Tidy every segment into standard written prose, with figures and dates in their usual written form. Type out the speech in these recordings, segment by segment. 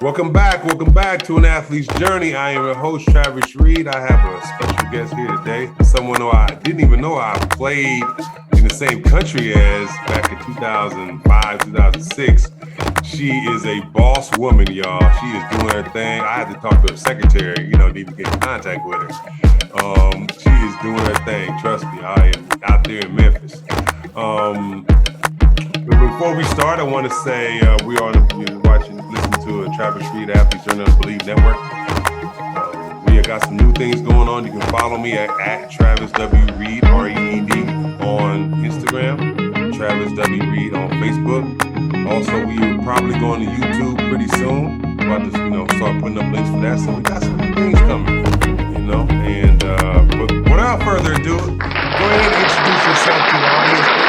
Welcome back to An Athlete's Journey. I am your host, Travis Reed. I have a special guest here today, someone who I didn't even know I played in the same country as back in 2005, 2006. She is a boss woman, y'all. She is doing her thing. I had to talk to her secretary, to even get in contact with her. She is doing her thing. Trust me, I am out there in Memphis. But before we start, I want to say we are listening to a Travis Reed Athletes Journey on the Believe Network. We have got some new things going on. You can follow me at Travis W. Reed, R-E-E-D, on Instagram, Travis W. Reed on Facebook. Also, we are probably going to YouTube pretty soon. We're about to, start putting up links for that. So we got some new things coming, And but without further ado, go ahead and introduce yourself to the audience, please.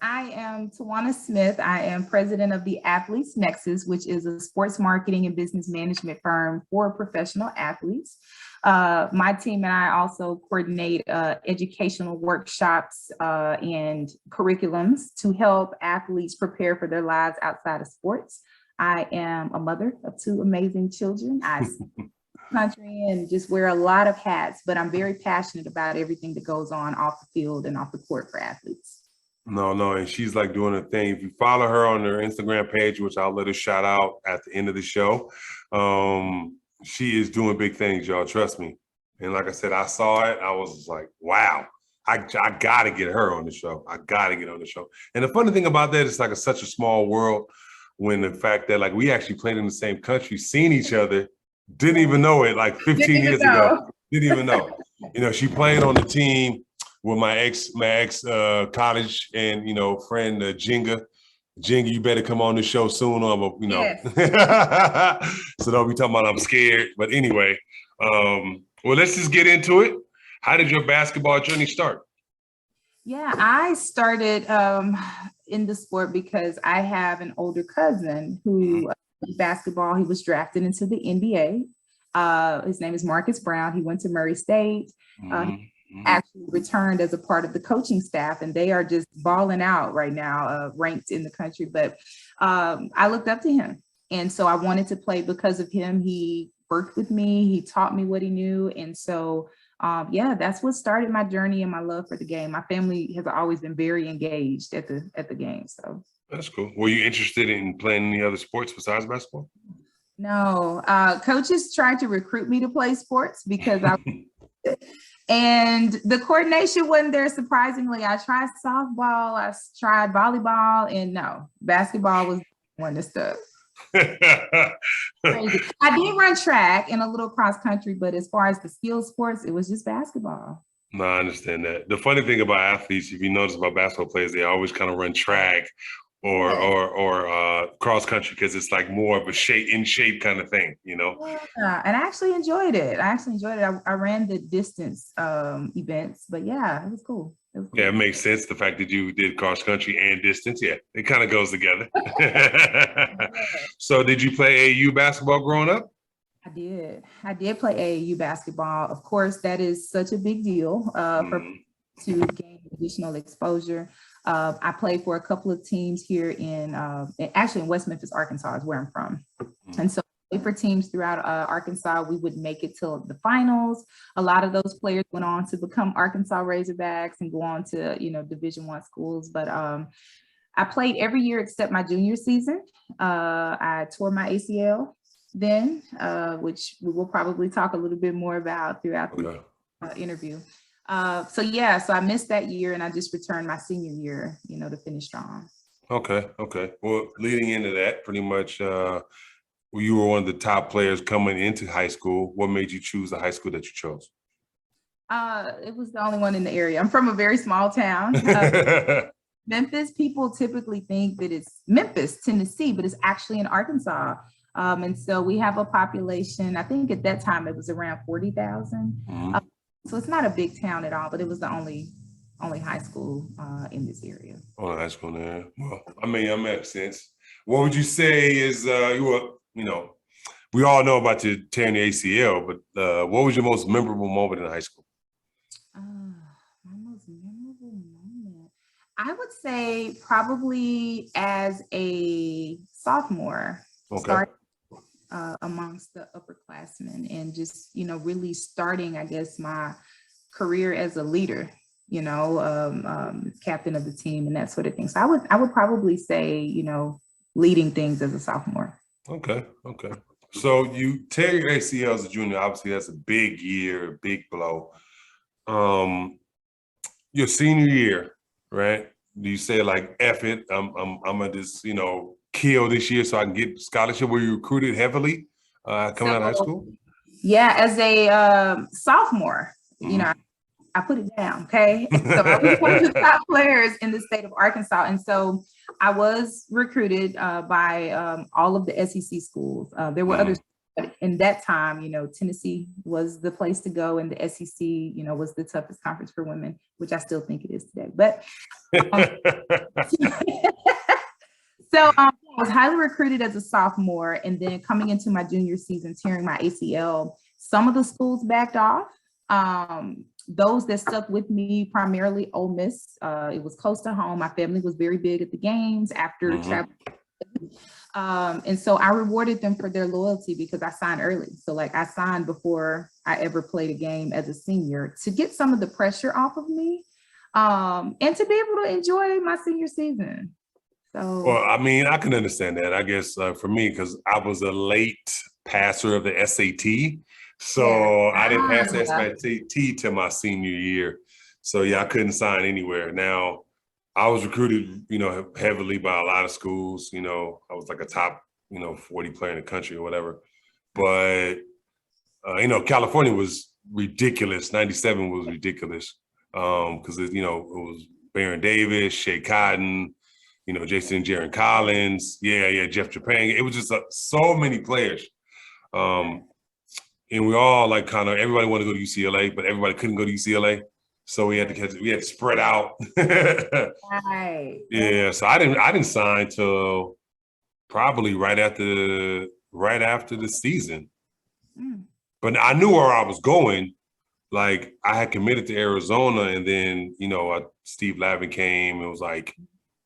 I am Tywanna Smith. I am president of the Athletes Nexus, which is a sports marketing and business management firm for professional athletes. My team and I also coordinate educational workshops and curriculums to help athletes prepare for their lives outside of sports. I am a mother of two amazing children. I country and just wear a lot of hats, but I'm very passionate about everything that goes on off the field and off the court for athletes. No, and she's like doing her thing. If you follow her on her Instagram page, which I'll let her shout out at the end of the show, she is doing big things, y'all. Trust me. And like I said, I saw it. I was like, wow, I got to get her on the show. I got to get on the show. And the funny thing about that, it's like such a small world when the fact that like we actually played in the same country, seen each other, didn't even know it like 15 years ago. Didn't even know. She played on the team with my ex college and friend Jinga. Jinga, you better come on the show soon. Yes. So don't be talking about I'm scared. But anyway, well, let's just get into it. How did your basketball journey start? Yeah, I started in the sport because I have an older cousin who played basketball. He was drafted into the NBA. His name is Marcus Brown. He went to Murray State. Actually returned as a part of the coaching staff, and they are just balling out right now, ranked in the country. But I looked up to him, and so I wanted to play because of him. He worked with me, he taught me what he knew, and so that's what started my journey and my love for the game. My family has always been very engaged at the game. So that's cool. Were you interested in playing any other sports besides basketball? No, coaches tried to recruit me to play sports because I and the coordination wasn't there. Surprisingly, I tried softball, I tried volleyball, and no, basketball was one that stuck. I did run track and a little cross country, but as far as the skill sports, it was just basketball. No, I understand that. The funny thing about athletes, if you notice about basketball players, they always kind of run track or cross country because it's like more of a in shape kind of thing, Yeah, and I actually enjoyed it. I ran the distance events, but yeah, it was cool. Yeah, it makes sense. The fact that you did cross country and distance, yeah, it kind of goes together. So did you play AAU basketball growing up? I did play AAU basketball. Of course, that is such a big deal to gain additional exposure. I played for a couple of teams here in West Memphis, Arkansas is where I'm from. And so I played for teams throughout Arkansas. We would make it till the finals. A lot of those players went on to become Arkansas Razorbacks and go on to, Division I schools. But I played every year except my junior season. I tore my ACL then, which we will probably talk a little bit more about throughout the interview. So I missed that year and I just returned my senior year, to finish strong. Okay. Well, leading into that, pretty much, you were one of the top players coming into high school. What made you choose the high school that you chose? It was the only one in the area. I'm from a very small town. Memphis, people typically think that it's Memphis, Tennessee, but it's actually in Arkansas. And so we have a population, I think at that time it was around 40,000. So it's not a big town at all, but it was the only high school in this area. Oh, high school there. Well, I mean, that makes sense. What would you say is we all know about you tearing the ACL, but what was your most memorable moment in high school? My most memorable moment, I would say probably as a sophomore. Okay. Amongst the upperclassmen, and just, really starting, I guess, my career as a leader, captain of the team and that sort of thing. So I would probably say, leading things as a sophomore. Okay. So you tear your ACL as a junior. Obviously, that's a big year, big blow. Your senior year, right? Do you say like, F it, I'm gonna just, kill this year so I can get scholarship? Were you recruited heavily coming out of high school? Yeah, as a sophomore, I put it down, okay? So I was one of the top players in the state of Arkansas. And so I was recruited by all of the SEC schools. There were others, but in that time, Tennessee was the place to go, and the SEC, was the toughest conference for women, which I still think it is today. But so I was highly recruited as a sophomore, and then coming into my junior season, tearing my ACL, some of the schools backed off. Those that stuck with me, primarily Ole Miss. It was close to home. My family was very big at the games after traveling. And so I rewarded them for their loyalty because I signed early. So like I signed before I ever played a game as a senior to get some of the pressure off of me, and to be able to enjoy my senior season. So, well, I mean, I can understand that. I guess for me, because I was a late passer of the SAT. So I didn't pass the SAT till my senior year. So yeah, I couldn't sign anywhere. Now, I was recruited, heavily by a lot of schools. I was like a top, 40 player in the country or whatever. But, California was ridiculous. 97 was ridiculous because, it was Baron Davis, Shea Cotton, Jason Jaron Collins. Yeah, Jeff Japan. It was just so many players. And we all everybody wanted to go to UCLA, but everybody couldn't go to UCLA. So we had to spread out. Right. Yeah. So I didn't sign till probably right after the season. But I knew where I was going. Like I had committed to Arizona, and then, Steve Lavin came and was like,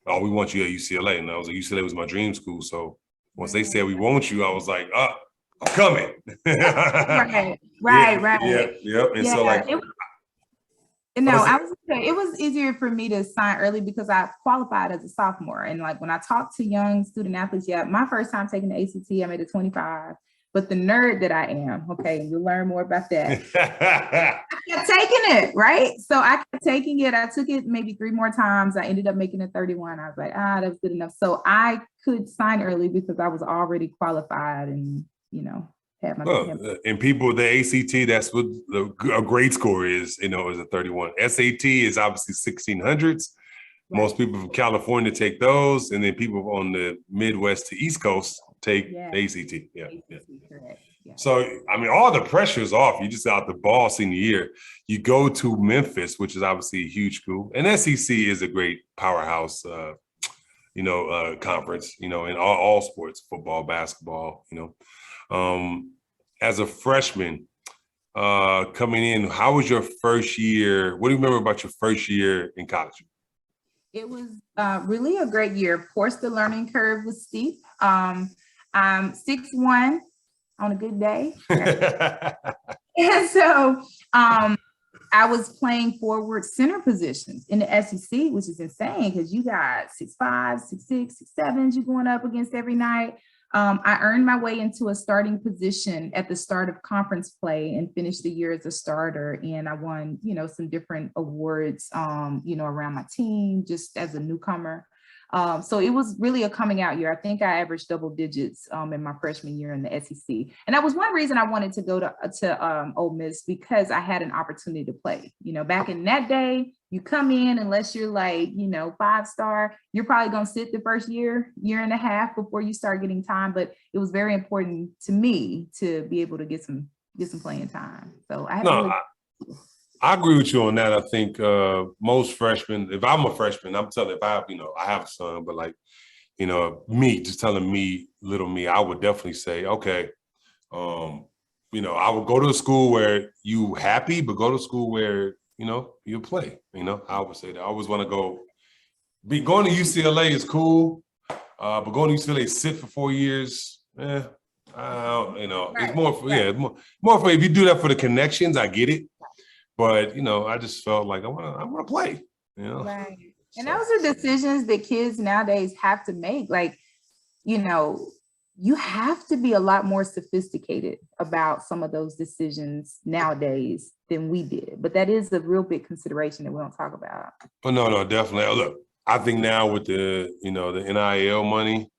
"Oh, we want you at UCLA." And I was like, UCLA was my dream school. So once they said we want you, I was like, I'm coming. Right. Yeah. And so like, I was gonna say it was easier for me to sign early because I qualified as a sophomore. And like when I talk to young student athletes, my first time taking the ACT, I made a 25. But the nerd that I am, okay, you'll learn more about that. I kept taking it, right? So I kept taking it. I took it maybe 3 more times. I ended up making a 31. I was like, that was good enough. So I could sign early because I was already qualified and, had my. And people, the ACT, that's what a grade score is, is a 31. SAT is obviously 1600s. Right. Most people from California take those, and then people on the Midwest to East Coast take the ACT. Yeah. Correct. Yeah. So, I mean, all the pressure is off. You just out the ball senior year. You go to Memphis, which is obviously a huge school. And SEC is a great powerhouse, conference, in all sports, football, basketball, As a freshman coming in, how was your first year? What do you remember about your first year in college? It was really a great year. Of course, the learning curve was steep. I'm 6'1" on a good day. And so I was playing forward center positions in the SEC, which is insane because you got 6'5", 6'6", 6'7" you're going up against every night. I earned my way into a starting position at the start of conference play and finished the year as a starter. And I won, some different awards, around my team just as a newcomer. So it was really a coming out year. I think I averaged double digits in my freshman year in the SEC. And that was one reason I wanted to go to Ole Miss, because I had an opportunity to play. Back in that day, you come in, unless you're like, 5-star, you're probably going to sit the first year and a half before you start getting time. But it was very important to me to be able to get some playing time. So I agree with you on that. I think most freshmen, if I'm a freshman, I'm telling, if I have a son, but like, just telling me, little me, I would definitely say, okay, I would go to a school where you happy, but go to a school where, you play, I would say that. I always want to going to UCLA is cool, but going to UCLA, sit for 4 years, it's more for, it's more for if you do that for the connections, I get it. But I just felt like I want to play. Right. And those are decisions that kids nowadays have to make. Like, you have to be a lot more sophisticated about some of those decisions nowadays than we did. But that is a real big consideration that we don't talk about. Oh, no, definitely. Look, I think now with the NIL money,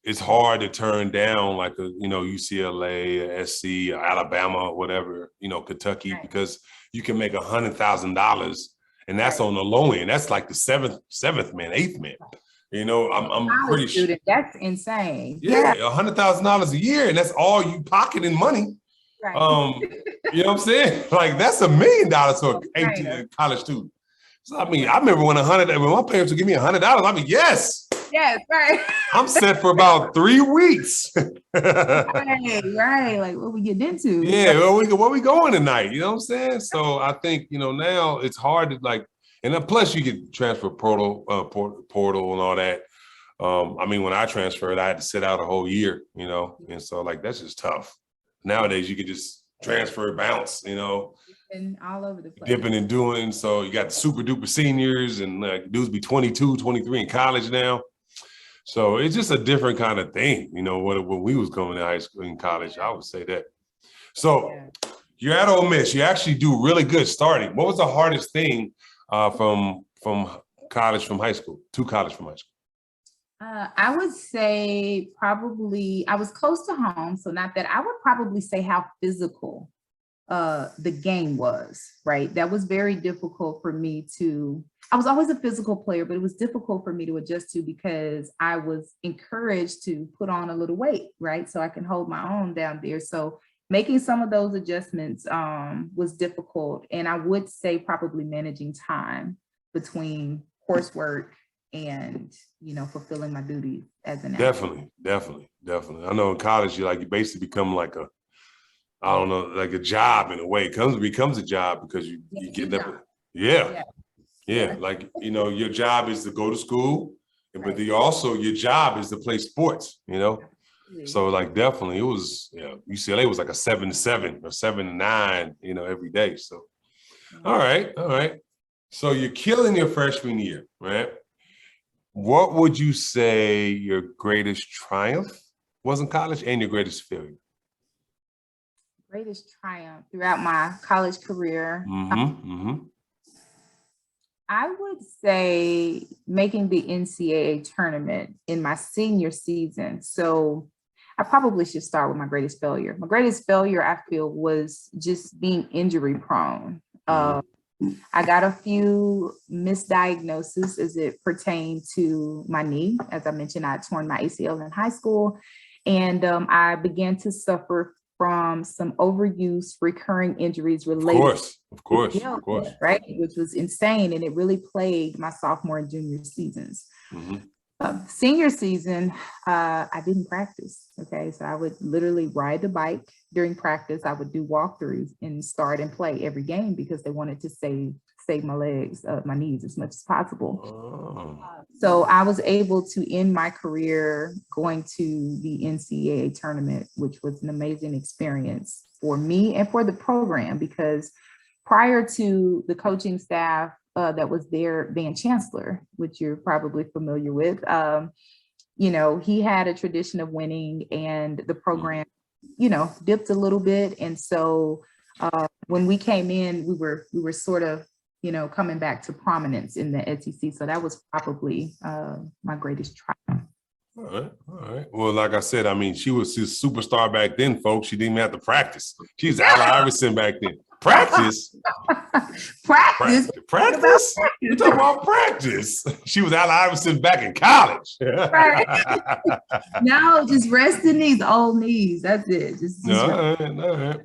it's hard to turn down like UCLA, SC, Alabama, whatever, Kentucky, right, because you can make $100,000, and that's right, on the low end. That's like the seventh man, eighth man. I'm pretty sure that's insane. Yeah, $100,000 a year, and that's all you pocketing money. Right. You know what I'm saying? Like that's $1 million for a college student. So I mean, I remember when my parents would give me $100, I'd be yes, right. I'm set for about 3 weeks. right. Like what we getting into? Yeah, where we going tonight? You know what I'm saying? So I think now it's hard to like, and then plus you get transfer portal and all that. I mean, when I transferred, I had to sit out a whole year, and so like that's just tough. Nowadays, you can just transfer, bounce, and all over the place, dipping and doing. So you got the super duper seniors, and like dudes be 22, 23 in college now. So it's just a different kind of thing, when we was going to high school and college, I would say that. So you're at Ole Miss, you actually do really good starting. What was the hardest thing from college from high school to college from high school? I would say probably, I was close to home, so not that, I would probably say how physical the game was, right? That was very difficult for me I was always a physical player, but it was difficult for me to adjust to because I was encouraged to put on a little weight, right? So I can hold my own down there. So making some of those adjustments was difficult. And I would say probably managing time between coursework and fulfilling my duties as an athlete. Definitely. I know in college you basically become like like a job in a way. It becomes a job because you get that. Yeah. Like your job is to go to school, but your job is to play sports. So like definitely it was UCLA was like a 7-7 or 7-9 every day. So all right. So you're killing your freshman year, right? What would you say your greatest triumph was in college and your greatest failure? Greatest triumph throughout my college career. I would say making the NCAA tournament in my senior season. So I probably should start with my greatest failure. My greatest failure, I feel, was just being injury prone. I got a few misdiagnoses as it pertained to my knee. As I mentioned, I had torn my ACL in high school, and I began to suffer from some overuse, recurring injuries related. Of course. Right, which was insane, and it really plagued my sophomore and junior seasons. Senior season, I didn't practice. Okay, so I would literally ride the bike during practice. I would do walkthroughs and start and play every game because they wanted to save my legs, my knees as much as possible. So I was able to end my career going to the NCAA tournament, which was an amazing experience for me and for the program, because prior to the coaching staff that was there, Van Chancellor, which you're probably familiar with, he had a tradition of winning, and the program, dipped a little bit. And so when we came in, we were sort of, coming back to prominence in the SEC. So that was probably my greatest triumph. All right. Well, like I said, I mean, she was a superstar back then, folks. She didn't even have to practice. She was Allen Iverson back then. Practice? Practice? You talking about practice? She was Allen Iverson back in college. Right. No, just resting these old knees. That's it. All right.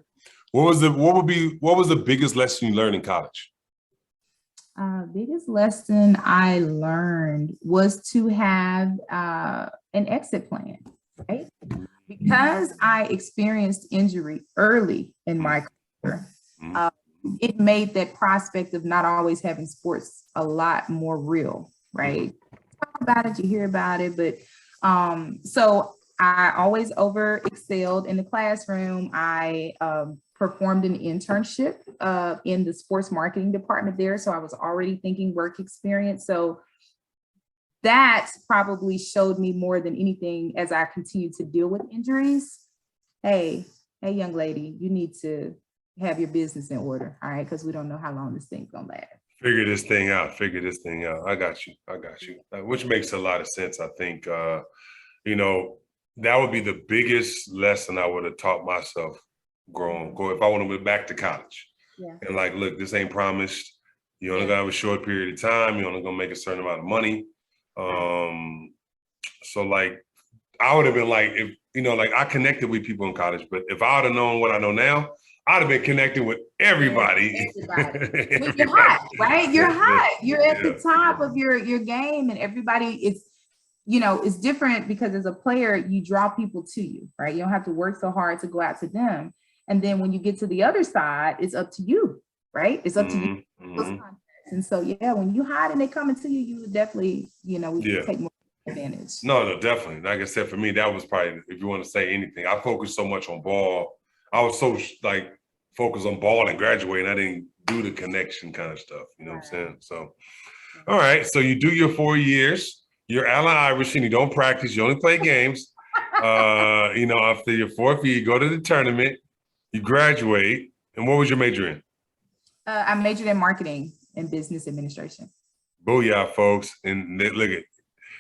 What was the biggest lesson you learned in college? Biggest lesson I learned was to have an exit plan, right? Because I experienced injury early in my career, it made that prospect of not always having sports a lot more real, right? Talk about it, you hear about it, but so I always over excelled in the classroom. I performed an internship in the sports marketing department there. So I was already thinking work experience. So that probably showed me more than anything as I continued to deal with injuries. Hey, young lady, you need to have your business in order, all right? Because we don't know how long this thing's gonna last. Figure this thing out. I got you. Which makes a lot of sense. I think, that would be the biggest lesson I would have taught myself go if I want to go back to college. Yeah. And like, look, this ain't promised. You're only gonna have a short period of time. You're only gonna make a certain amount of money. So like, I would have been like, if like I connected with people in college, but if I would have known what I know now, I'd have been connecting with everybody. Well, you're hot, right? You're hot. You're at the top of your game, and everybody. It's different because as a player, you draw people to you, right? You don't have to work so hard to go out to them. And then when you get to the other side, it's up to you, right? It's up to you. And so, yeah, when you hide and they coming to you, you would definitely, take more advantage. No, definitely. Like I said, for me, that was probably, if you want to say anything, I focused so much on ball. I was so focused on ball and graduating. I didn't do the connection kind of stuff. You know what I'm saying? So, all right. So you do your 4 years. You're Allen Iverson. You don't practice. You only play games. After your 4th year, you go to the tournament. You graduate. And what was your major in? I majored in marketing and business administration. Booyah, folks. And look at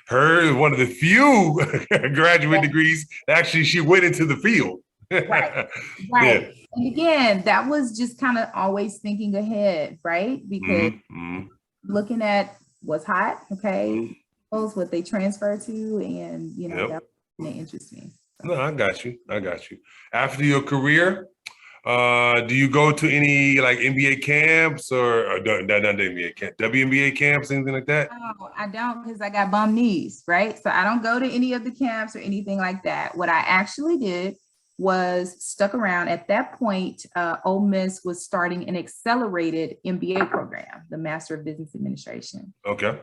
her, one of the few graduate degrees. Actually, she went into the field. Right. Yeah. And again, that was just kind of always thinking ahead, right? Because looking at what's hot, okay, what they transfer to, and that interests me. So. No, I got you. After your career, do you go to any NBA camps or not NBA camp, WNBA camps, anything like that? No, I don't, because I got bum knees, right? So I don't go to any of the camps or anything like that. What I actually did was stuck around. At that point, Ole Miss was starting an accelerated MBA program, the Master of Business Administration. Okay.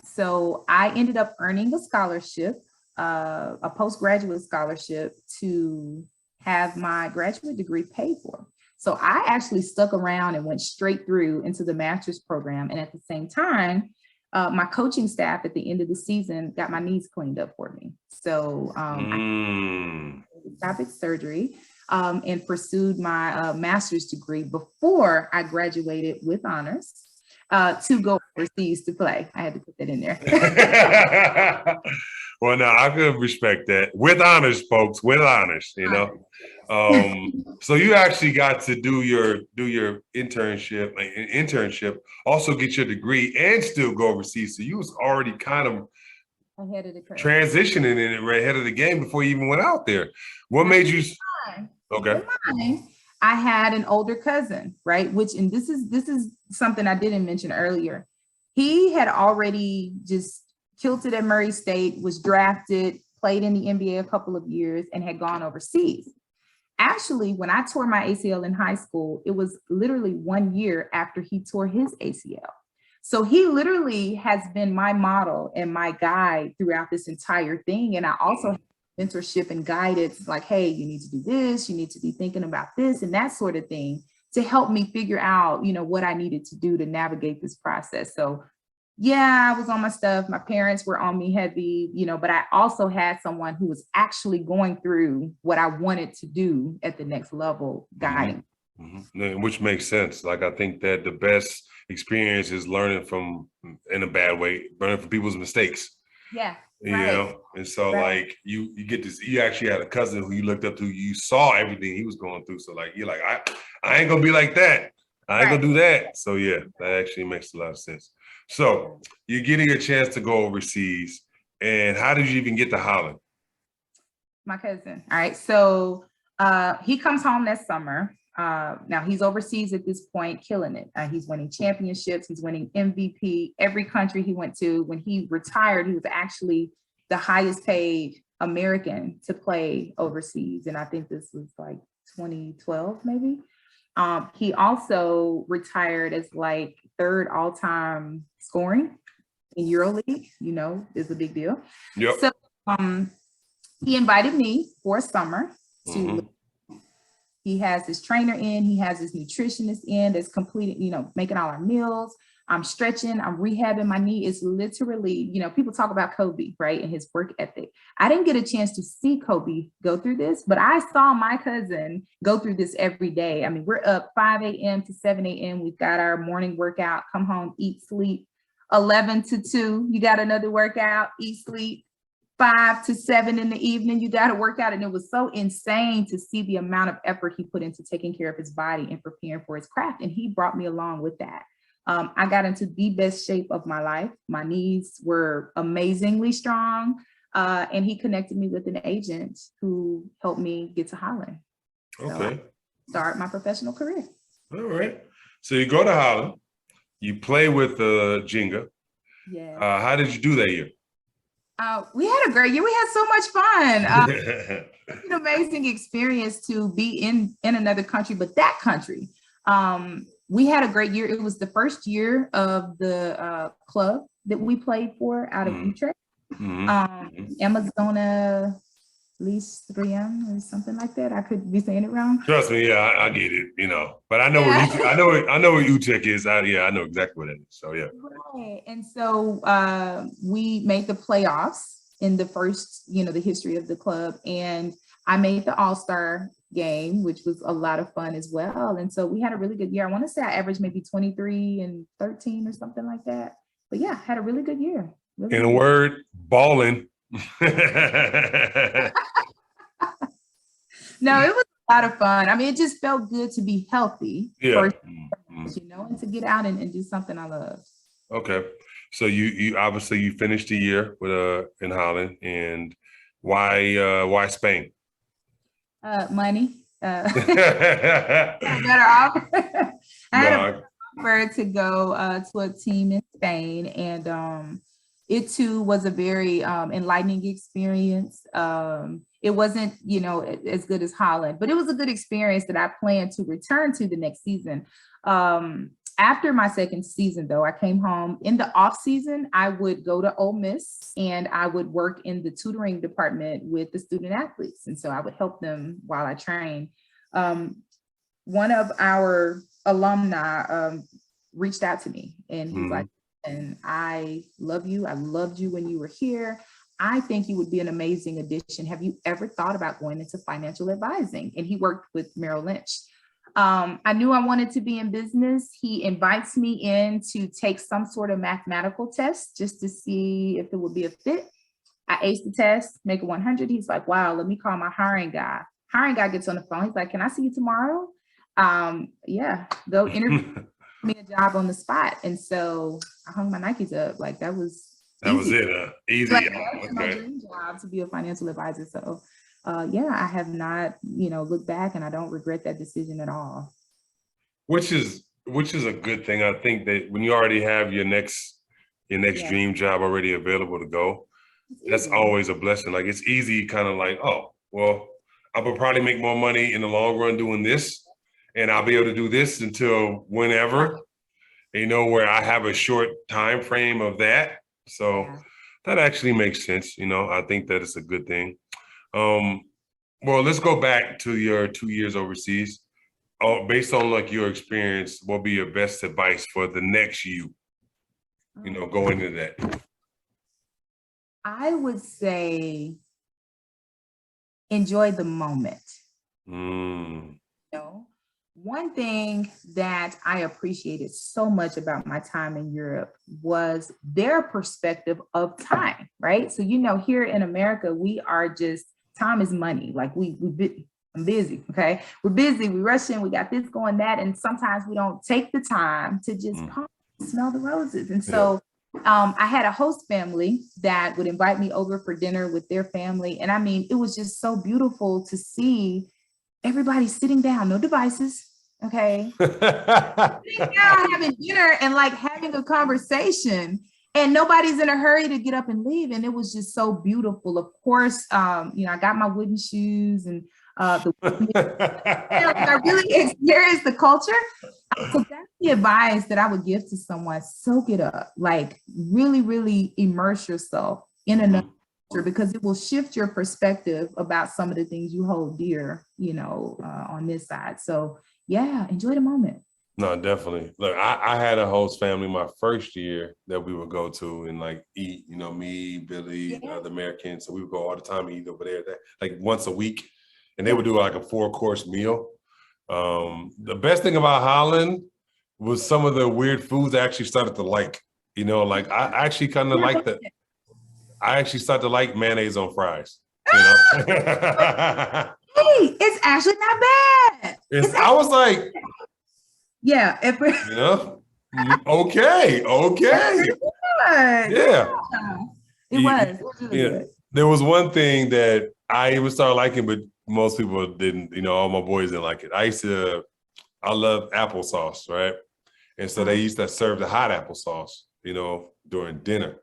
So I ended up earning a scholarship, a postgraduate scholarship, to have my graduate degree paid for. So I actually stuck around and went straight through into the master's program. And at the same time, my coaching staff at the end of the season got my knees cleaned up for me. So I endoscopic surgery and pursued my master's degree before I graduated with honors to go overseas to play. I had to put that in there. Well, now I could respect that. With honors, folks, with honors, So you actually got to do your internship, also get your degree and still go overseas. So you was already kind of ahead of the curve, transitioning in it right ahead of the game before you even went out there. What made you? Okay. I had an older cousin, right? And this is something I didn't mention earlier. He had already just kilted at Murray State, was drafted, played in the NBA a couple of years, and had gone overseas. Actually, when I tore my ACL in high school, it was literally 1 year after he tore his ACL. So he literally has been my model and my guide throughout this entire thing. And I also have mentorship and guidance, like, hey, you need to do this, you need to be thinking about this and that sort of thing, to help me figure out, what I needed to do to navigate this process. So yeah, I was on my stuff. My parents were on me heavy, but I also had someone who was actually going through what I wanted to do at the next level, guiding. Which makes sense. Like, I think that the best experience is learning from, in a bad way, learning from people's mistakes. Yeah. And so like you get this, you actually had a cousin who you looked up to, you saw everything he was going through. So like, you're like, I ain't gonna be like that. I ain't gonna do that. So yeah, that actually makes a lot of sense. So you're getting a chance to go overseas. And how did you even get to Holland? My cousin. All right. So he comes home that summer. Now he's overseas at this point, killing it. He's winning championships. He's winning MVP. Every country he went to. When he retired, he was actually the highest paid American to play overseas. And I think this was like 2012, maybe. He also retired as like 3rd all-time scoring in EuroLeague, is a big deal. Yep. So he invited me for a summer to, Mhm. he has his trainer in, he has his nutritionist in that's completing, making all our meals. I'm stretching, I'm rehabbing my knee. It's literally, people talk about Kobe, right? And his work ethic. I didn't get a chance to see Kobe go through this, but I saw my cousin go through this every day. I mean, we're up 5 a.m. to 7 a.m. We've got our morning workout, come home, eat, sleep. 11 to 2, you got another workout, eat, sleep. 5 to 7 in the evening, you got to work out. And it was so insane to see the amount of effort he put into taking care of his body and preparing for his craft. And he brought me along with that. I got into the best shape of my life. My knees were amazingly strong. And he connected me with an agent who helped me get to Holland. Okay. So start my professional career. All right. So you go to Holland, you play with Jenga. Yeah. How did you do that year? We had a great year. We had so much fun. An amazing experience to be in another country, but that country. We had a great year. It was the first year of the club that we played for out of Utrecht. Amazona Lease 3M or something like that. I could be saying it wrong. Trust me, yeah, I get it, but I know I know what Utrecht is. I know exactly what it is. So yeah. Right. And so we made the playoffs in the first, the history of the club, and I made the All-Star game, which was a lot of fun as well. And so we had a really good year. I want to say I averaged maybe 23 and 13 or something like that. But yeah, had a really good year. Really in a word, balling. No, it was a lot of fun. I mean, it just felt good to be healthy. Yeah. First, and to get out and do something I love. Okay. So you obviously you finished the year with in Holland, and why Spain? Money. Better off. I had a offer to go to a team in Spain, and it too was a very enlightening experience. It wasn't, as good as Holland, but it was a good experience that I plan to return to the next season. After my second season, though, I came home. In the off season, I would go to Ole Miss and I would work in the tutoring department with the student athletes. And so I would help them while I trained. One of our alumni reached out to me and he was like, and I love you. I loved you when you were here. I think you would be an amazing addition. Have you ever thought about going into financial advising? And he worked with Merrill Lynch. I knew I wanted to be in business. He invites me in to take some sort of mathematical test just to see if it would be a fit. I aced the test, make a 100. He's like, wow, let me call my hiring guy. Hiring guy gets on the phone. He's like, can I see you tomorrow? Yeah, go interview me a job on the spot. And so I hung my Nikes up. Like that was it. Easy. Like, that's my dream job, to be a financial advisor. So yeah, I have not, looked back, and I don't regret that decision at all. Which is a good thing. I think that when you already have your next dream job already available to go, that's always a blessing. Like it's easy, kind of like, oh, well, I would probably make more money in the long run doing this, and I'll be able to do this until whenever, where I have a short time frame of that. So that actually makes sense. I think that it's a good thing. Well, let's go back to your 2 years overseas. Based on like your experience, what would be your best advice for the next you, going into that? I would say enjoy the moment. One thing that I appreciated so much about my time in Europe was their perspective of time, right? So, here in America, we are just, time is money. Like I'm busy, okay? We're busy, we rush in, we got this going, that, and sometimes we don't take the time to just smell the roses. And so I had a host family that would invite me over for dinner with their family. And I mean, it was just so beautiful to see everybody sitting down, no devices, okay? Sitting down, having dinner and like having a conversation, and nobody's in a hurry to get up and leave. And it was just so beautiful. Of course, I got my wooden shoes and I really experienced the culture. So that's the advice that I would give to someone. Soak it up, like really, really immerse yourself in another because it will shift your perspective about some of the things you hold dear, on this side. So yeah, enjoy the moment. No, definitely. Look, I had a host family my first year that we would go to and like eat, me, Billy, Yeah. the Americans. So we would go all the time and eat over there, like once a week. And they would do like a 4-course meal. The best thing about Holland was some of the weird foods I actually started to like. Like I actually kind of like I actually started to like mayonnaise on fries. Hey, it's actually not bad. I was like, yeah, okay. Good. Yeah. It was really good. There was one thing that I even started liking, but most people didn't, all my boys didn't like it. I love applesauce, right? And so they used to serve the hot applesauce, during dinner.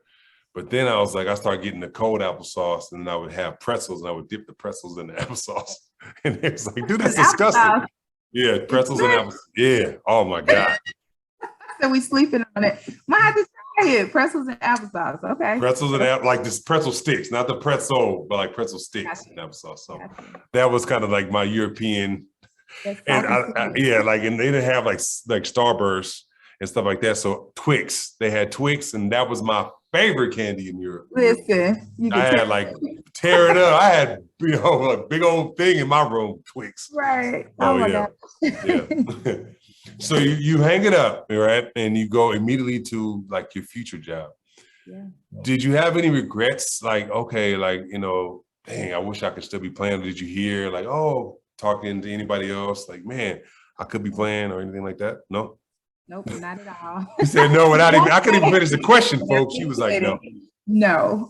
But then I was like, I started getting the cold applesauce, and I would have pretzels, and I would dip the pretzels in the applesauce. And it was like, dude, that's disgusting. Yeah, pretzels and applesauce. Yeah. Oh my God. So we sleeping on it. Might have to try it. Pretzels and applesauce. Okay. Pretzels and like this pretzel sticks, not the pretzel, but like pretzel sticks and applesauce. So that was kind of like my European. And and they didn't have like Starburst and stuff like that. So Twix, they had Twix, and that was my favorite candy in Europe. Listen, I had like tear it up. I had a big old thing in my room, Twix. Right. Oh my God. Yeah. So you hang it up, right? And you go immediately to like your future job. Yeah. Did you have any regrets? Like, okay, like, dang, I wish I could still be playing. Did you hear like, oh, talking to anybody else? Like, man, I could be playing or anything like that? No? Nope, not at all. He said no, I couldn't even finish the question, folks. She was like, no. No.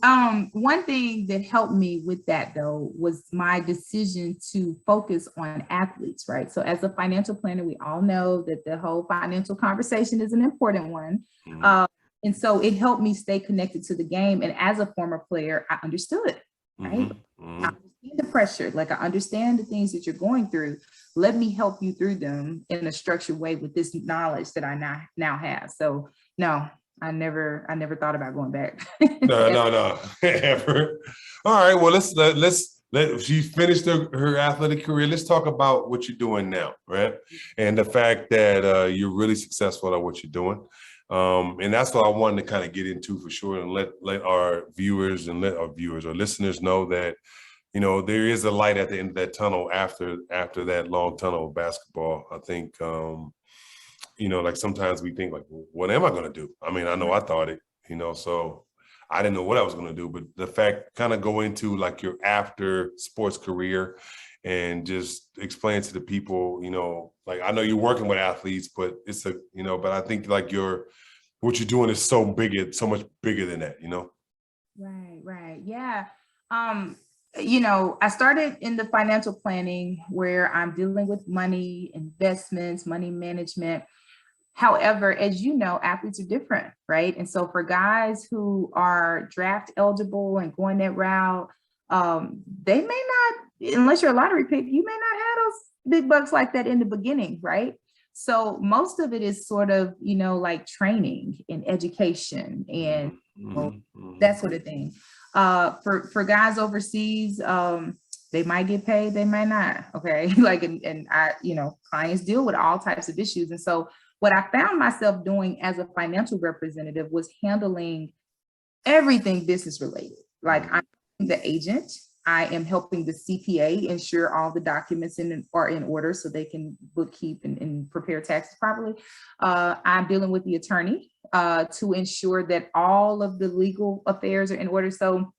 One thing that helped me with that though was my decision to focus on athletes, right? So as a financial planner, we all know that the whole financial conversation is an important one. Mm-hmm. And so it helped me stay connected to the game. And as a former player, I understood, right? Mm-hmm. I understand the pressure, like I understand the things that you're going through. Let me help you through them in a structured way with this knowledge that I now have. So no, I never thought about going back. No, ever. All right, well, let she finished her athletic career. Let's talk about what you're doing now, right? And the fact that you're really successful at what you're doing. And that's what I wanted to kind of get into for sure, and let our viewers and let our viewers or listeners know that there is a light at the end of that tunnel after that long tunnel of basketball. I think like sometimes we think like, well, what am I going to do? I mean, I know I thought it, so I didn't know what I was going to do, but the fact kind of go into like your after sports career and just explain to the people, like I know you're working with athletes, but it's but I think like what you're doing is so much bigger than that, Right. Yeah. I started in the financial planning where I'm dealing with money, investments, money management. However, as you know, athletes are different, right? And so for guys who are draft eligible and going that route, they may not, unless you're a lottery pick, you may not have those big bucks like that in the beginning, right? So most of it is sort of, like training and education and that sort of thing. For guys overseas, they might get paid, they might not. Okay. Like, and I, clients deal with all types of issues. And so what I found myself doing as a financial representative was handling everything business related. Like I'm the agent, I am helping the CPA ensure all the documents are in order so they can bookkeep and prepare taxes properly. I'm dealing with the attorney to ensure that all of the legal affairs are in order. So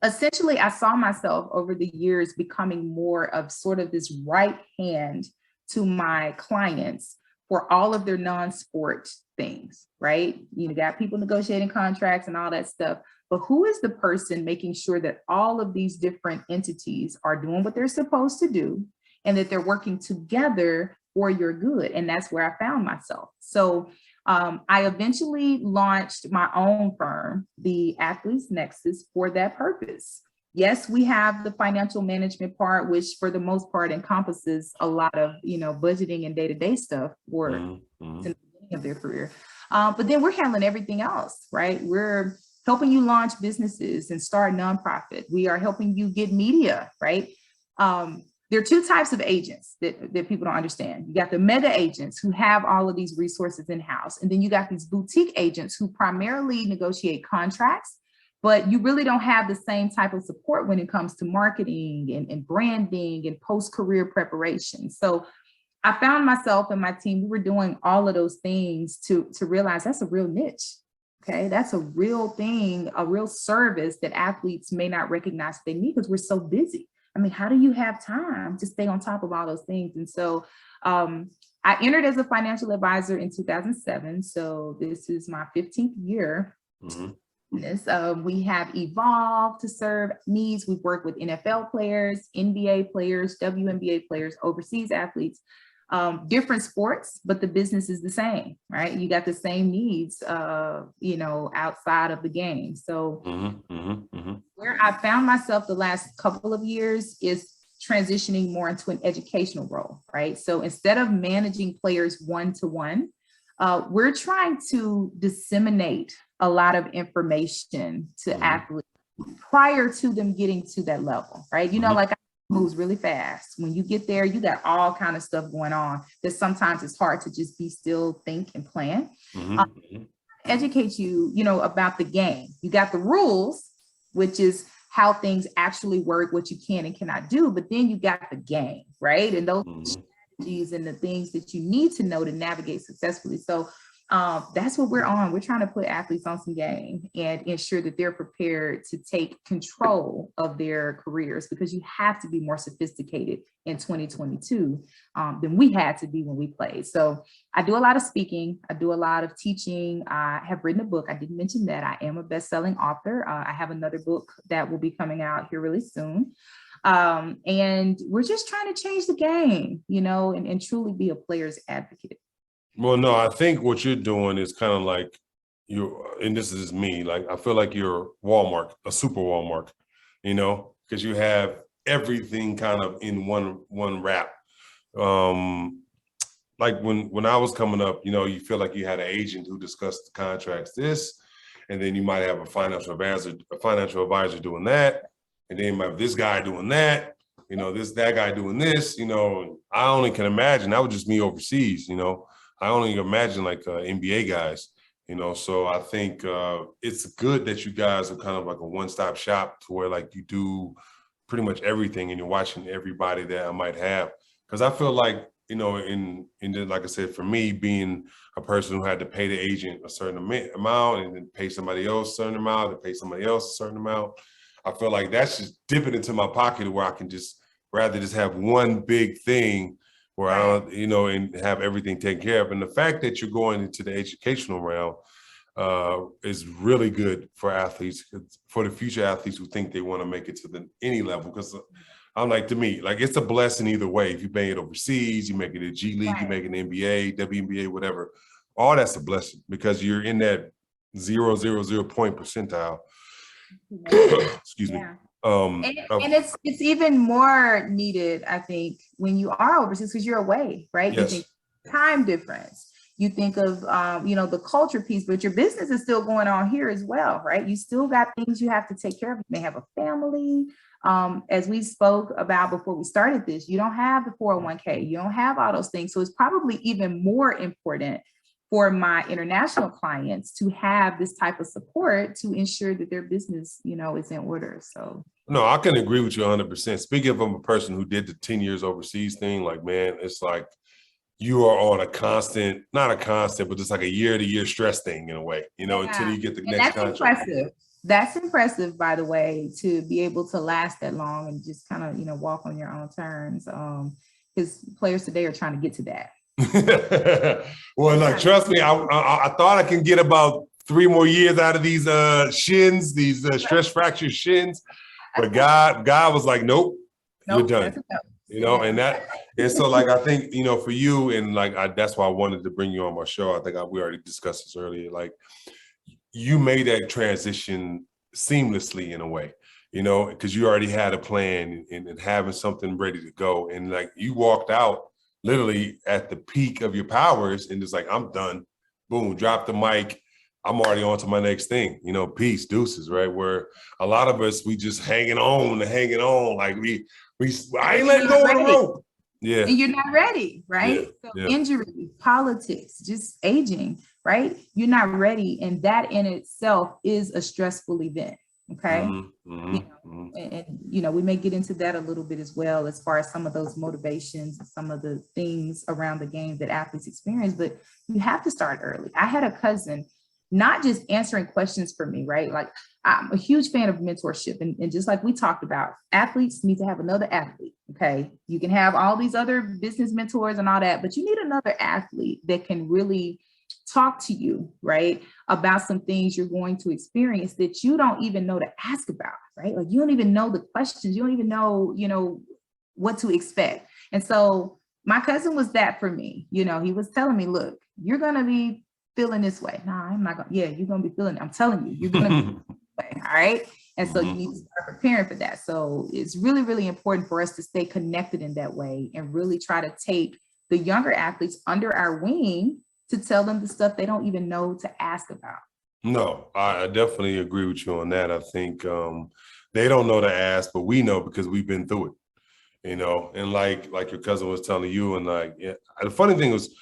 essentially, I saw myself over the years becoming more of sort of this right hand to my clients for all of their non-sport things, right? You got people negotiating contracts and all that stuff. But who is the person making sure that all of these different entities are doing what they're supposed to do and that they're working together for your good? And that's where I found myself. So I eventually launched my own firm, the Athletes Nexus, for that purpose. Yes, we have the financial management part, which for the most part encompasses a lot of, budgeting and day-to-day stuff for in the beginning of their career. But then we're handling everything else, right? We're helping you launch businesses and start nonprofit. We are helping you get media, right? There are two types of agents that people don't understand. You got the mega agents who have all of these resources in-house. And then you got these boutique agents who primarily negotiate contracts, but you really don't have the same type of support when it comes to marketing and branding and post-career preparation. So I found myself and my team, we were doing all of those things to realize that's a real niche. Okay, that's a real thing, a real service that athletes may not recognize they need because we're so busy. I mean, how do you have time to stay on top of all those things? And so I entered as a financial advisor in 2007. So this is my 15th year. We have evolved to serve needs. We've worked with NFL players, NBA players, WNBA players, overseas athletes, different sports, but the business is the same, right? You got the same needs, outside of the game. So where I found myself the last couple of years is transitioning more into an educational role, right? So instead of managing players one-to-one, we're trying to disseminate a lot of information to athletes prior to them getting to that level, right? You know, like moves really fast. When you get there, you got all kind of stuff going on that sometimes it's hard to just be still, think and plan. Educate you, about the game. You got the rules, which is how things actually work, what you can and cannot do, but then you got the game, right? And those strategies and the things that you need to know to navigate successfully. So that's what we're on. We're trying to put athletes on some game and ensure that they're prepared to take control of their careers, because you have to be more sophisticated in 2022 than we had to be when we played. So I do a lot of speaking. I do a lot of teaching. I have written a book. I didn't mention that. I am a best-selling author. I have another book that will be coming out here really soon. And we're just trying to change the game, and truly be a player's advocate. Well, no, I think what you're doing is kind of like and this is me, like, I feel like you're Walmart, a super Walmart, because you have everything kind of in one wrap. Like when I was coming up, you feel like you had an agent who discussed the contracts, and then you might have a financial advisor doing that, and then you might have this guy doing that, that guy doing this, I only can imagine that was just me overseas, I only imagine like NBA guys, so I think it's good that you guys are kind of like a one-stop shop to where like you do pretty much everything and you're watching everybody that I might have. Because I feel like, in like I said, for me being a person who had to pay the agent a certain amount and then pay somebody else a certain amount and pay somebody else a certain amount, I feel like that's just dipping into my pocket where I can rather just have one big thing where I don't, and have everything taken care of. And the fact that you're going into the educational realm is really good for athletes, for the future athletes who think they want to make it to any level. Because I'm like, to me, like, it's a blessing either way. If you make it overseas, you make it a G League, you make it an NBA, WNBA, whatever, all that's a blessing because you're in that 0.00 point percentile. Excuse me. And it's even more needed, I think, when you are overseas because you're away, right? Yes. You think time difference. You think of the culture piece, but your business is still going on here as well, right? You still got things you have to take care of. You may have a family. As we spoke about before we started this, you don't have the 401k, you don't have all those things. So it's probably even more important for my international clients to have this type of support to ensure that their business, is in order. So. No, I can agree with you 100%. Speaking of a person who did the 10 years overseas thing, like, man, it's like you are on a constant, not a constant, but just like a year-to-year stress thing in a way, until you get the next contract. Impressive. That's impressive, by the way, to be able to last that long and just kind of, walk on your own terms. Because players today are trying to get to that. Well, like, trust me, I thought I can get about 3 more years out of these shins, these stress fracture shins, but God was like, nope, you're done. And so, like, I think, for you, and like, that's why I wanted to bring you on my show. I think we already discussed this earlier. Like, you made that transition seamlessly in a way, because you already had a plan and having something ready to go. And like, you walked out literally at the peak of your powers and just like, I'm done. Boom, drop the mic. I'm already on to my next thing, peace, deuces, right? Where a lot of us, we just hanging on and hanging on. Like I ain't letting go of the rope. Yeah. And you're not ready, right? Yeah. So Yeah. injury, politics, just aging, right? You're not ready. And that in itself is a stressful event. Okay. And we may get into that a little bit as well, as far as some of those motivations, some of the things around the game that athletes experience, but you have to start early. I had a cousin not just answering questions for me, right? Like, I'm a huge fan of mentorship. And just like we talked about, athletes need to have another athlete. Okay. You can have all these other business mentors and all that, but you need another athlete that can really talk to you, right, about some things you're going to experience that you don't even know to ask about, right? Like, you don't even know the questions. You don't even know, what to expect. And so my cousin was that for me. He was telling me, look, you're going to be feeling this way. No, I'm not going to. Yeah, you're going to be feeling it. I'm telling you, you're going to be this way. All right. And so you need to start preparing for that. So it's really, really important for us to stay connected in that way and really try to take the younger athletes under our wing to tell them the stuff they don't even know to ask about. No, I definitely agree with you on that. I think they don't know to ask, but we know because we've been through it, and like your cousin was telling you. And the funny thing was,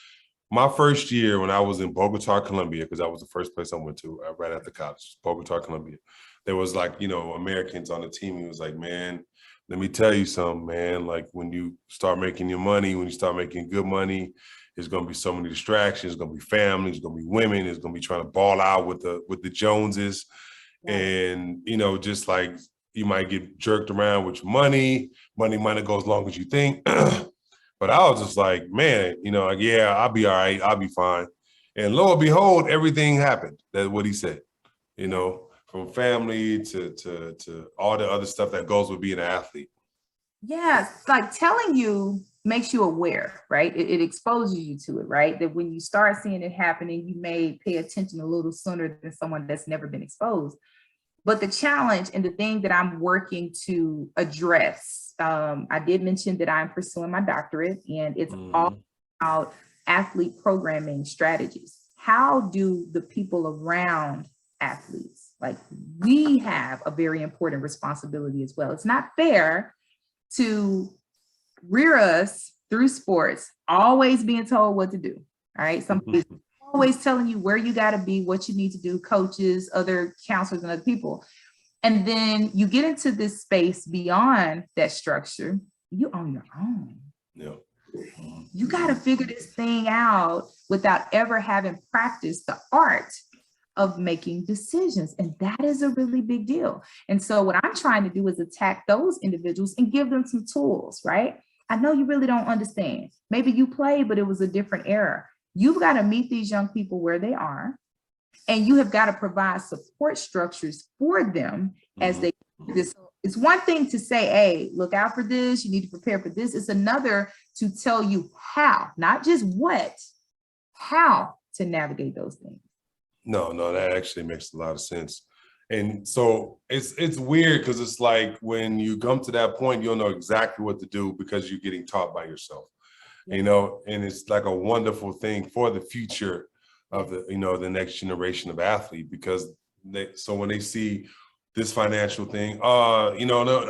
my first year when I was in Bogota, Colombia, because that was the first place I went to right after college, Bogota, Colombia, there was Americans on the team. He was like, man, let me tell you something, man. Like, when you start making your money, when you start making good money, there's going to be so many distractions. It's going to be family. It's going to be women. It's going to be trying to ball out with the Joneses. Yeah. And, just like you might get jerked around with your money. Money might not go as long as you think. But I was just like, man, yeah, I'll be all right. I'll be fine. And lo and behold, everything happened. That's what he said, from family to all the other stuff that goes with being an athlete. Yeah, like telling you makes you aware, right? It exposes you to it, right? That when you start seeing it happening, you may pay attention a little sooner than someone that's never been exposed. But the challenge and the thing that I'm working to address, I did mention that I'm pursuing my doctorate, and it's all about athlete programming strategies. How do the people around athletes, like, we have a very important responsibility as well. It's not fair to rear us through sports, always being told what to do. All right. Somebody's always telling you where you got to be, what you need to do, coaches, other counselors, and other people. And then you get into this space beyond that structure, you on your own. Yeah. You got to figure this thing out without ever having practiced the art of making decisions. And that is a really big deal. And so what I'm trying to do is attack those individuals and give them some tools, right? I know you really don't understand. Maybe you played, but it was a different era. You've got to meet these young people where they are, and you have got to provide support structures for them as they do this. It's one thing to say, hey, look out for this. You need to prepare for this. It's another to tell you how, not just what, how to navigate those things. No, that actually makes a lot of sense. And so it's weird because it's like when you come to that point, you'll know exactly what to do because you're getting taught by yourself, and it's like a wonderful thing for the future of the next generation of athlete, because so when they see this financial thing, no,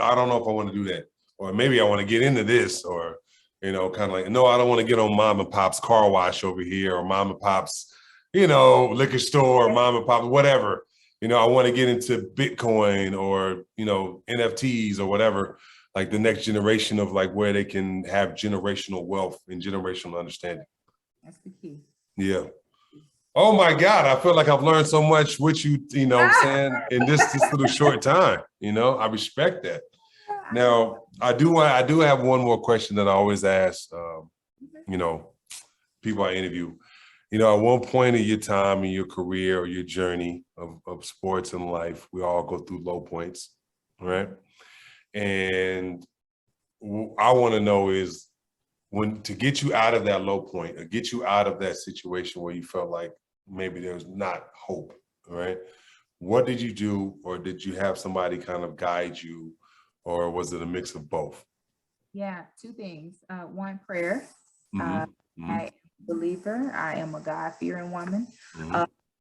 I don't know if I want to do that, or maybe I want to get into this, or, kind of like, no, I don't want to get on mom and pop's car wash over here, or mom and pop's, liquor store, mom and pop, whatever. I want to get into Bitcoin or, NFTs or whatever, like the next generation of like where they can have generational wealth and generational understanding. That's the key. Yeah. Oh my God, I feel like I've learned so much with you, what I'm saying, in this little short time. I respect that. Now, I do have one more question that I always ask, people I interview. At one point in your time in your career or your journey of sports and life, we all go through low points, right? And I want to know is, when to get you out of that low point or get you out of that situation where you felt like maybe there's not hope, right? What did you do, or did you have somebody kind of guide you, or was it a mix of both? Yeah, two things. One, prayer. I am a believer. I am a God-fearing woman.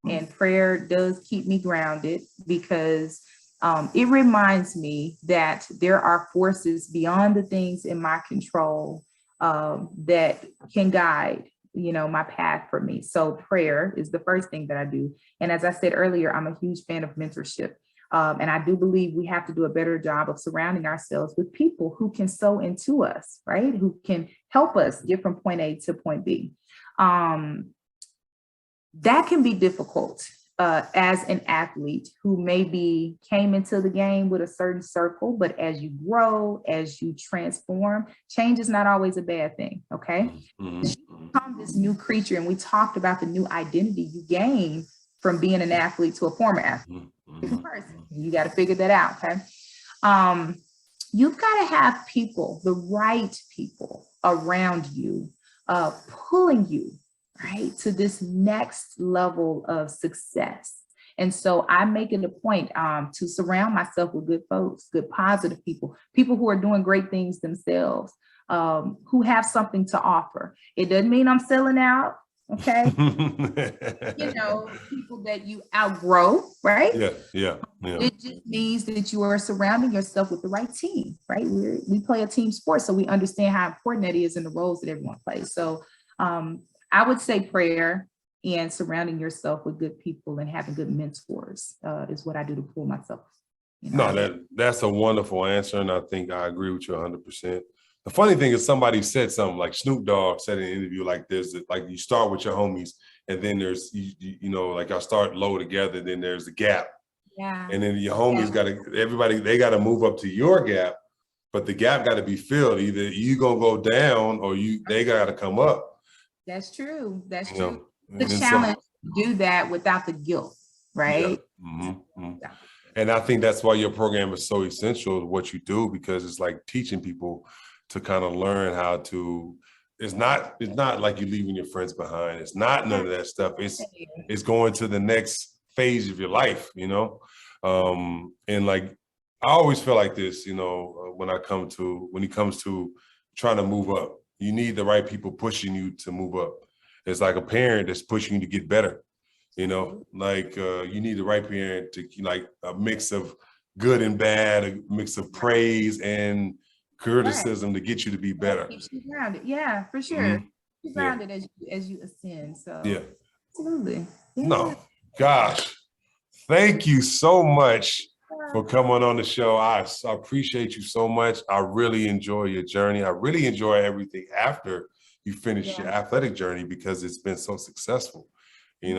And prayer does keep me grounded because it reminds me that there are forces beyond the things in my control that can guide, my path for me. So prayer is the first thing that I do. And as I said earlier, I'm a huge fan of mentorship. And I do believe we have to do a better job of surrounding ourselves with people who can sow into us, right? Who can help us get from point A to point B. That can be difficult as an athlete who maybe came into the game with a certain circle, but as you grow, as you transform, change is not always a bad thing, okay? You become this new creature, and we talked about the new identity you gain from being an athlete to a former athlete. Person. You got to figure that out, okay? You've got to have people, the right people around you, pulling you, right, to this next level of success. And so I make it a point to surround myself with good folks, good positive people, people who are doing great things themselves, who have something to offer. It doesn't mean I'm selling out. Okay. People that you outgrow, right? Yeah. It just means that you are surrounding yourself with the right team, right? We play a team sport, so we understand how important that is in the roles that everyone plays. So I would say prayer and surrounding yourself with good people and having good mentors is what I do to pull myself. No, that's a wonderful answer, and I think I agree with you 100%. The funny thing is somebody said something like Snoop Dogg said in an interview like this, that like you start with your homies and then there's, like y'all start low together, then there's the gap. Yeah. And then your homies they got to move up to your gap, but the gap got to be filled. Either you going to go down or they got to come up. That's true. That's true. The challenge to do that without the guilt, right? Yeah. And I think that's why your program is so essential to what you do, because it's like teaching people to kind of learn how to, it's not like you're leaving your friends behind. It's not none of that stuff. It's going to the next phase of your life, and like, I always feel like this, when it comes to trying to move up, you need the right people pushing you to move up. It's like a parent that's pushing you to get better, you need the right parent to, like, a mix of good and bad, a mix of praise and criticism to get you to be better. Keeps you grounded. Yeah, for sure. Keep you grounded as you ascend. So absolutely. Yeah. No, gosh, thank you so much for coming on the show. I appreciate you so much. I really enjoy your journey. I really enjoy everything after you finish your athletic journey, because it's been so successful. Thank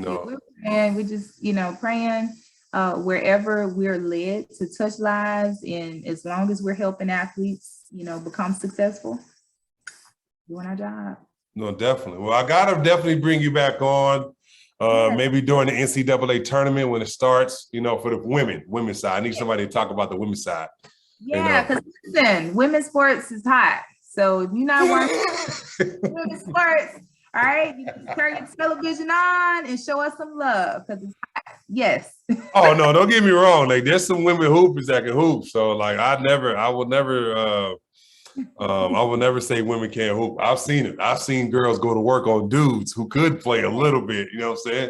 you. And we just, praying wherever we're led to touch lives, and as long as we're helping athletes, become successful, doing our job. No, definitely. Well, I gotta definitely bring you back on. Maybe during the NCAA tournament when it starts, for the women's side. I need somebody to talk about the women's side. Yeah, because listen, women's sports is hot. So if you're not watching women's sports, all right, you can turn your television on and show us some love, because it's hot. Yes. Oh no, don't get me wrong. Like, there's some women hoopers that can hoop. So like, I will never say women can't hoop. I've seen it. I've seen girls go to work on dudes who could play a little bit, you know what I'm saying?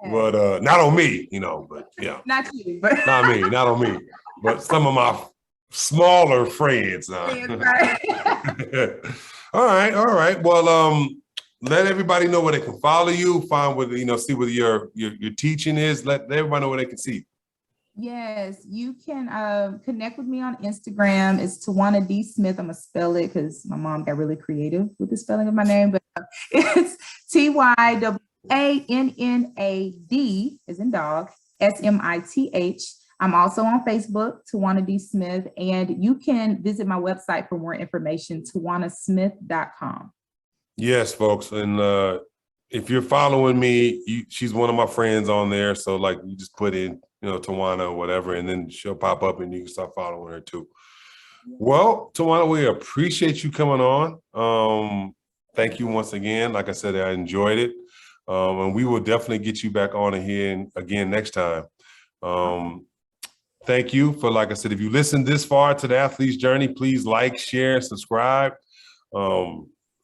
Yeah. But not on me, but yeah. Not you, but not on me. But some of my smaller friends. Right. All right. Well, let everybody know where they can follow you, find whether, see whether your teaching is. Let everybody know where they can see. Yes, you can connect with me on Instagram. It's Tywanna D. Smith. I'm gonna spell it because my mom got really creative with the spelling of my name, but it's TYWANNAD as in dog, SMITH. I'm also on Facebook, Tywanna D. Smith, and you can visit my website for more information, tywannasmith.com. Yes, folks, and if you're following me, she's one of my friends on there. So like, you just put in, Tywanna or whatever, and then she'll pop up and you can start following her too. Well, Tywanna, we appreciate you coming on. Thank you once again. Like I said, I enjoyed it. And we will definitely get you back on here again next time. Thank you for, like I said, if you listened this far to the Athlete's Journey, please like, share, subscribe.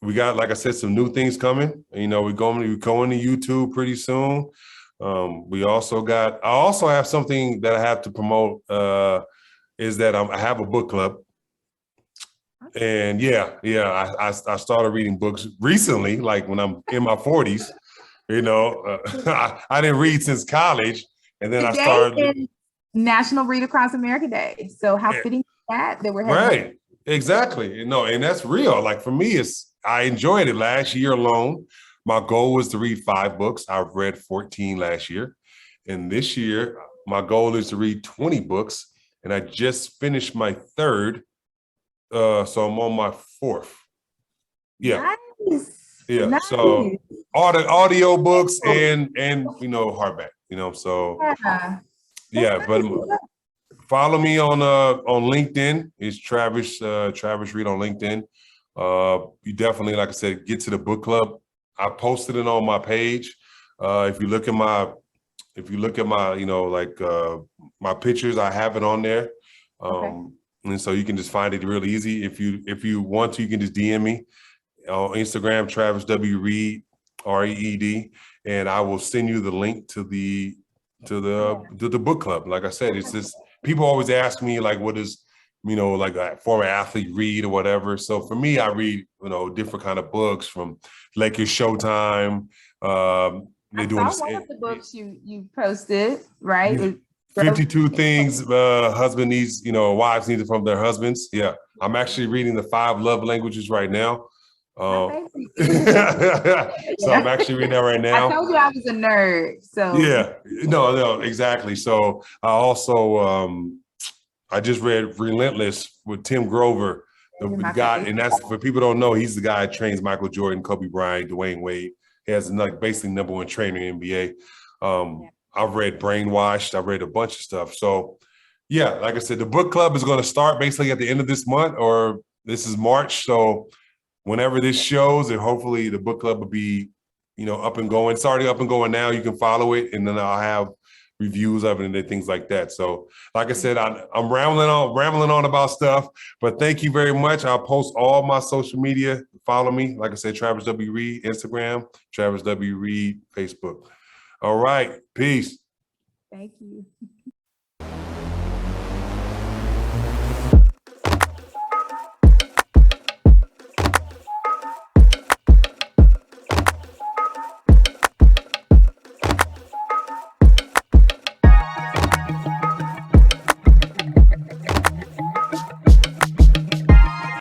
we got, like I said, some new things coming. You know, we're going to be going to YouTube pretty soon. I also have something that I have to promote, is that I have a book club. And I started reading books recently, like when I'm in my 40s. You know, I didn't read since college, and then I Today started. is National Read Across America Day. So how fitting is that we're having Right, exactly. You know, and that's real. Like for me, I enjoyed it last year alone. My goal was to read 5 books. I've read 14 last year, and this year my goal is to read 20 books. And I just finished my third, so I'm on my fourth. Yeah. Nice. Yeah, Nice. so all the audio books and you know, hardback, you know, so Yeah. yeah, That's but nice. follow me on LinkedIn. It's Travis Reed on LinkedIn. You definitely, like I said, get to the book club. I posted it on my page. If you look at my, you know, like my pictures, I have it on there. Okay. And so you can just find it real easy. If you want to, you can just DM me on Instagram, Travis W. Reed, REED, and I will send you the link to the book club. Like I said, it's just people always ask me like, what is, you know, like a former athlete read or whatever. So for me, I read, you know, different kind of books from Lakers Showtime. They're I doing saw this. one of the books you posted, right? 52 things husband needs, you know, wives need from their husbands. Yeah, I'm actually reading the 5 love languages right now. My So I'm actually reading that right I now. told you I was a nerd. So Yeah, no, exactly. So I also I just read Relentless with Tim Grover, the guy, and that's for people who don't know, he's the guy that trains Michael Jordan, Kobe Bryant, Dwayne Wade. He has like basically #1 trainer in NBA. I've read Brainwashed. I've read a bunch of stuff. So yeah, like I said, the book club is going to start basically at the end of this month, or this is March. So whenever this shows, and hopefully the book club will be, you know, up and going. It's already up and going now. You can follow it, and then I'll have reviews of it and things like that. So, like I said, I'm rambling on about stuff, but thank you very much. I'll post all my social media. Follow me. Like I said, Travis W. Reed, Instagram, Travis W. Reed, Facebook. All right. Peace. thank you.